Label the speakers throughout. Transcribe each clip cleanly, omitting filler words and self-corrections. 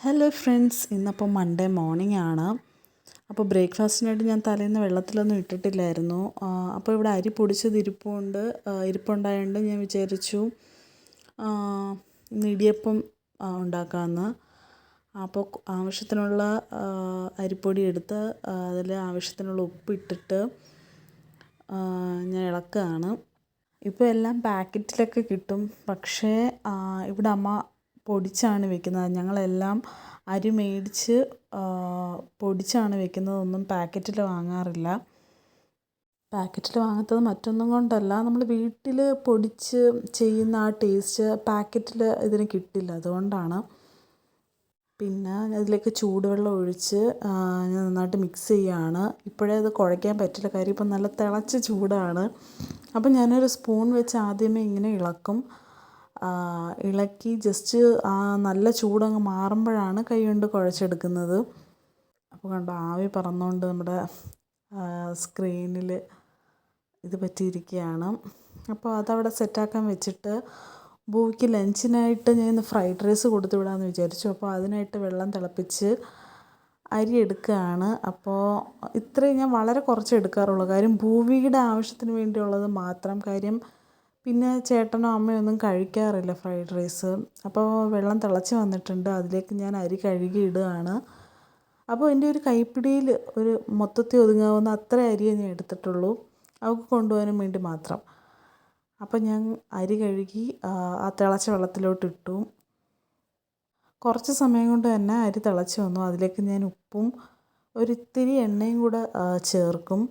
Speaker 1: Hello friends, ഇന്നപ്പോൾ Monday morning ആണ്. അപ്പോൾ ബ്രേക്ക്ഫാസ്റ്റിനായിട്ട് ഞാൻ തലേന്ന് വെള്ളത്തിലൊന്നും ഇട്ടിട്ടില്ലായിരുന്നു. അപ്പോൾ ഇവിടെ അരി പൊടിച്ചത് ഇരിപ്പുണ്ടായതുകൊണ്ട് ഞാൻ വിചാരിച്ചു ഇന്ന് ഇടിയപ്പം ഉണ്ടാക്കാമെന്ന്. അപ്പോൾ ആവശ്യത്തിനുള്ള അരിപ്പൊടി എടുത്ത് അതിൽ ആവശ്യത്തിനുള്ള ഉപ്പിട്ടിട്ട് ഞാൻ ഇളക്കുകയാണ്. ഇപ്പോൾ എല്ലാം പാക്കറ്റിലൊക്കെ കിട്ടും, പക്ഷേ ഇവിടെ അമ്മ പൊടിച്ചാണ് വെക്കുന്നത്. ഞങ്ങളെല്ലാം അരി മേടിച്ച് പൊടിച്ചാണ് വെക്കുന്നത്, ഒന്നും പാക്കറ്റിൽ വാങ്ങാറില്ല. പാക്കറ്റിൽ വാങ്ങാത്തത് മറ്റൊന്നും കൊണ്ടല്ല, നമ്മൾ വീട്ടിൽ പൊടിച്ച് ചെയ്യുന്ന ആ ടേസ്റ്റ് പാക്കറ്റിൽ ഇതിന് കിട്ടില്ല, അതുകൊണ്ടാണ്. പിന്നെ അതിലേക്ക് ചൂടുവെള്ളം ഒഴിച്ച് ഞാൻ നന്നായിട്ട് മിക്സ് ചെയ്യുകയാണ്. ഇപ്പോഴേ അത് കുഴയ്ക്കാൻ പറ്റില്ല, കാര്യം ഇപ്പം നല്ല തിളച്ച ചൂടാണ്. അപ്പം ഞാനൊരു സ്പൂൺ വെച്ച് ആദ്യമേ ഇങ്ങനെ ഇളക്കി ജസ്റ്റ് നല്ല ചൂടങ്ങ് മാറുമ്പോഴാണ് കൈ കൊണ്ട് കുഴച്ചെടുക്കുന്നത്. അപ്പോൾ കണ്ടോ, ആവി പറന്നുകൊണ്ട് നമ്മുടെ സ്ക്രീനിൽ ഇത് പറ്റിയിരിക്കുകയാണ്. അപ്പോൾ അതവിടെ സെറ്റാക്കാൻ വെച്ചിട്ട് ബൂയ്ക്ക് ലഞ്ചിനായിട്ട് ഞാൻ ഇന്ന് ഫ്രൈഡ് റൈസ് കൊടുത്തു വിടാമെന്ന് വിചാരിച്ചു. അപ്പോൾ അതിനായിട്ട് വെള്ളം തിളപ്പിച്ച് അരി എടുക്കുകയാണ്. അപ്പോൾ ഇത്രയും ഞാൻ വളരെ കുറച്ച് എടുക്കാറുള്ളൂ, കാര്യം ഭൂവിയുടെ ആവശ്യത്തിന് വേണ്ടിയുള്ളത് മാത്രം. കാര്യം പിന്നെ ചേട്ടനോ അമ്മയോ ഒന്നും കഴിക്കാറില്ല ഫ്രൈഡ് റൈസ്. അപ്പോൾ വെള്ളം തിളച്ച് വന്നിട്ടുണ്ട്, അതിലേക്ക് ഞാൻ അരി കഴുകി ഇടുകയാണ്. അപ്പോൾ എൻ്റെ ഒരു കൈപ്പിടിയിൽ ഒരു മൊത്തത്തിൽ ഒതുങ്ങാവുന്ന അത്ര അരിയേ ഞാൻ എടുത്തിട്ടുള്ളൂ, അവൾക്ക് കൊണ്ടുപോകാനും വേണ്ടി മാത്രം. അപ്പോൾ ഞാൻ അരി കഴുകി ആ തിളച്ച വെള്ളത്തിലോട്ട് ഇട്ടു. കുറച്ച് സമയം കൊണ്ട് തന്നെ അരി തിളച്ച് വന്നു. അതിലേക്ക് ഞാൻ ഉപ്പും ഒരിത്തിരി എണ്ണയും കൂടെ ചേർക്കും.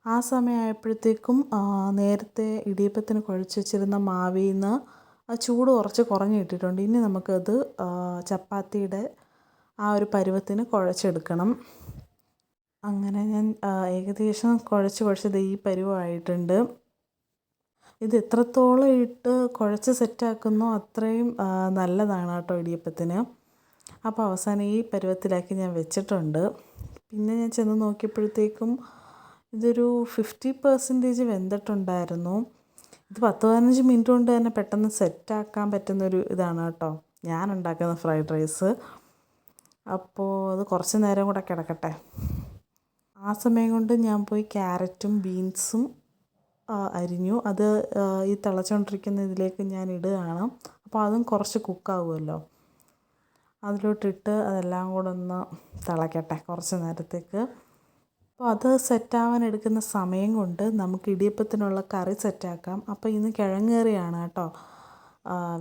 Speaker 1: ആ സമയമായപ്പോഴത്തേക്കും നേരത്തെ ഇടിയപ്പത്തിന് കുഴച്ച് വെച്ചിരുന്ന മാവിൽ നിന്ന് ആ ചൂട് കുറച്ച് കുറഞ്ഞ് കിട്ടിയിട്ടുണ്ട്. ഇനി നമുക്കത് ചപ്പാത്തിയുടെ ആ ഒരു പരുവത്തിന് കുഴച്ചെടുക്കണം. അങ്ങനെ ഞാൻ ഏകദേശം കുഴച്ച് ഈ പരുവമായിട്ടുണ്ട്. ഇത് എത്രത്തോളം ഇട്ട് കുഴച്ച് സെറ്റാക്കുന്നോ അത്രയും നല്ലതാണ് കേട്ടോ ഇടിയപ്പത്തിന്. അപ്പോൾ അവസാനം ഈ പരുവത്തിലാക്കി ഞാൻ വെച്ചിട്ടുണ്ട്. പിന്നെ ഞാൻ ചെന്ന് നോക്കിയപ്പോഴത്തേക്കും ഇതൊരു 50% വെന്തിട്ടുണ്ടായിരുന്നു. ഇത് 10-15 മിനിറ്റ് കൊണ്ട് തന്നെ പെട്ടെന്ന് സെറ്റാക്കാൻ പറ്റുന്നൊരു ഇതാണ് കേട്ടോ ഞാൻ ഉണ്ടാക്കുന്ന ഫ്രൈഡ് റൈസ്. അപ്പോൾ അത് കുറച്ച് നേരം കൂടെ കിടക്കട്ടെ. ആ സമയം കൊണ്ട് ഞാൻ പോയി ക്യാരറ്റും ബീൻസും അരിഞ്ഞു. അത് ഈ തിളച്ചുകൊണ്ടിരിക്കുന്ന ഇതിലേക്ക് ഞാൻ ഇടുകയാണ്. അപ്പോൾ അതും കുറച്ച് കുക്കാവുമല്ലോ, അതിലോട്ടിട്ട് അതെല്ലാം കൂടെ ഒന്ന് തിളയ്ക്കട്ടെ കുറച്ച് നേരത്തേക്ക്. അപ്പോൾ അത് സെറ്റാവാൻ എടുക്കുന്ന സമയം കൊണ്ട് നമുക്ക് ഇടിയപ്പത്തിനുള്ള കറി സെറ്റാക്കാം. അപ്പോൾ ഇന്ന് കിഴങ്ങ് കറിയാണ് കേട്ടോ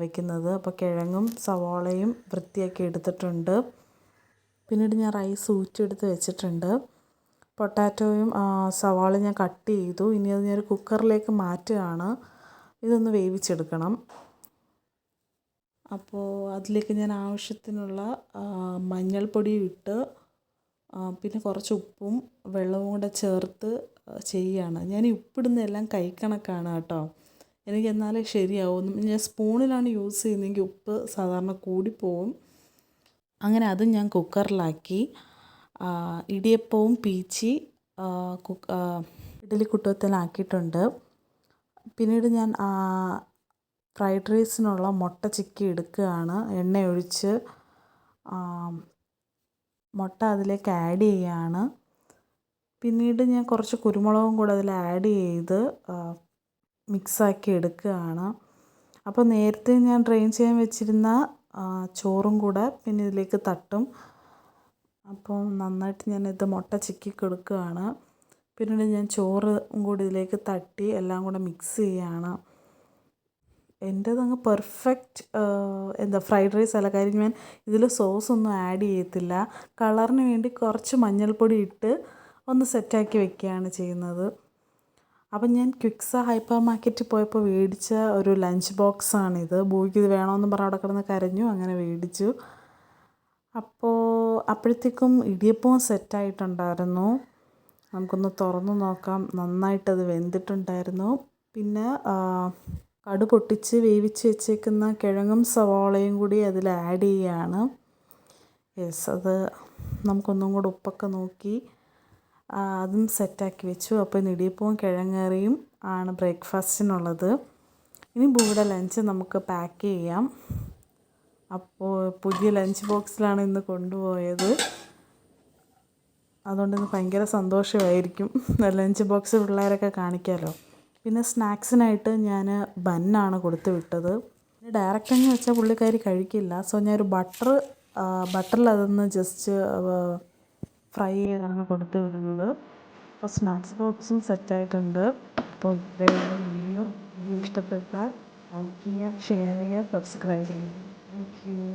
Speaker 1: വെക്കുന്നത്. അപ്പോൾ കിഴങ്ങും സവാളയും വൃത്തിയാക്കി എടുത്തിട്ടുണ്ട്. പിന്നീട് ഞാൻ റൈസ് ഊറ്റിയെടുത്ത് വെച്ചിട്ടുണ്ട്. പൊട്ടാറ്റോയും സവാളയും ഞാൻ കട്ട് ചെയ്തു. ഇനി അത് ഞാനൊരു കുക്കറിലേക്ക് മാറ്റുകയാണ്. ഇതൊന്ന് വേവിച്ചെടുക്കണം. അപ്പോൾ അതിലേക്ക് ഞാൻ ആവശ്യത്തിനുള്ള മഞ്ഞൾപ്പൊടിയും ഇട്ട് പിന്നെ കുറച്ച് ഉപ്പും വെള്ളവും കൂടെ ചേർത്ത് ചെയ്യുകയാണ്. ഞാൻ ഈ ഉപ്പിടുന്നതെല്ലാം കൈക്കണക്കാണ് കേട്ടോ, എനിക്ക് എന്നാലേ ശരിയാവും. ഞാൻ സ്പൂണിലാണ് യൂസ് ചെയ്യുന്നതെങ്കിൽ ഉപ്പ് സാധാരണ കൂടിപ്പോവും. അങ്ങനെ അതും ഞാൻ കുക്കറിലാക്കി ഇടിയപ്പവും പീച്ചി ഇഡ്ഡലി കുട്ടകത്തിലാക്കിയിട്ടുണ്ട്. പിന്നീട് ഞാൻ ഫ്രൈഡ് റൈസിനുള്ള മുട്ട ചിക്കി എടുക്കുകയാണ്. എണ്ണ ഒഴിച്ച് മുട്ട അതിലേക്ക് ആഡ് ചെയ്യുകയാണ്. പിന്നീട് ഞാൻ കുറച്ച് കുരുമുളകും കൂടെ അതിൽ ആഡ് ചെയ്ത് മിക്സാക്കി എടുക്കുകയാണ്. അപ്പോൾ നേരത്തെ ഞാൻ ഡ്രെയിൻ ചെയ്യാൻ വെച്ചിരുന്ന ചോറും കൂടെ പിന്നെ ഇതിലേക്ക് തട്ടും. അപ്പോൾ നന്നായിട്ട് ഞാനിത് മുട്ട ചിക്കി കൊടുക്കുകയാണ്. പിന്നീട് ഞാൻ ചോറും കൂടി ഇതിലേക്ക് തട്ടി എല്ലാം കൂടെ മിക്സ് ചെയ്യുകയാണ്. എൻ്റേതങ്ങ് പെർഫെക്റ്റ് ഫ്രൈഡ് റൈസ് അല്ല, കാര്യം ഞാൻ ഇതിൽ സോസൊന്നും ആഡ് ചെയ്യത്തില്ല. കളറിന് വേണ്ടി കുറച്ച് മഞ്ഞൾപ്പൊടി ഇട്ട് ഒന്ന് സെറ്റാക്കി വെക്കുകയാണ് ചെയ്യുന്നത്. അപ്പം ഞാൻ ക്വിക്സ ഹൈപ്പർ മാർക്കറ്റിൽ പോയപ്പോൾ മേടിച്ച ഒരു ലഞ്ച് ബോക്സാണിത്. ബോയ്ക്ക് ഇത് വേണമെന്ന് പറഞ്ഞ് അവിടെ കിടന്ന് കരഞ്ഞു, അങ്ങനെ മേടിച്ചു. അപ്പോഴത്തേക്കും ഇടിയപ്പവും സെറ്റായിട്ടുണ്ടായിരുന്നു. നമുക്കൊന്ന് തുറന്ന് നോക്കാം. നന്നായിട്ടത് വെന്തിട്ടുണ്ടായിരുന്നു. പിന്നെ കടു പൊട്ടിച്ച് വേവിച്ച് വെച്ചേക്കുന്ന കിഴങ്ങും സവാളയും കൂടി അതിൽ ആഡ് ചെയ്യുകയാണ്. അത് നമുക്കൊന്നും കൂടെ ഉപ്പൊക്കെ നോക്കി അതും സെറ്റാക്കി വെച്ചു. അപ്പോൾ ഇന്ന് ഇടിയപ്പവും കിഴങ്ങ് കറിയും ആണ് ബ്രേക്ക്ഫാസ്റ്റിനുള്ളത്. ഇനി ബൂയുടെ ലഞ്ച് നമുക്ക് പാക്ക് ചെയ്യാം. അപ്പോൾ പുതിയ ലഞ്ച് ബോക്സിലാണ് ഇന്ന് കൊണ്ടുപോയത്. അതുകൊണ്ട് ഇന്ന് ഭയങ്കര സന്തോഷമായിരിക്കും. ലഞ്ച് ബോക്സ് പിള്ളേരൊക്കെ കാണിക്കാമല്ലോ. പിന്നെ സ്നാക്സിനായിട്ട് ഞാൻ ബന്നാണ് കൊടുത്തു വിട്ടത്. ഡയറക്റ്റ് അങ്ങ് വെച്ചാൽ പുള്ളിക്കാരി കഴിക്കില്ല. സോ ഞാനൊരു ബട്ടറിൽ അതൊന്ന് ജസ്റ്റ് ഫ്രൈ ചെയ്താണ് കൊടുത്തു വിടുന്നത്. അപ്പോൾ സ്നാക്സ് ബോക്സും സെറ്റായിട്ടുണ്ട്. അപ്പോൾ വീഡിയോ ഇഷ്ടപ്പെട്ടാൽ ലൈക്ക് ചെയ്യുക, ഷെയർ ചെയ്യുക, സബ്സ്ക്രൈബ് ചെയ്യുക. Thank you.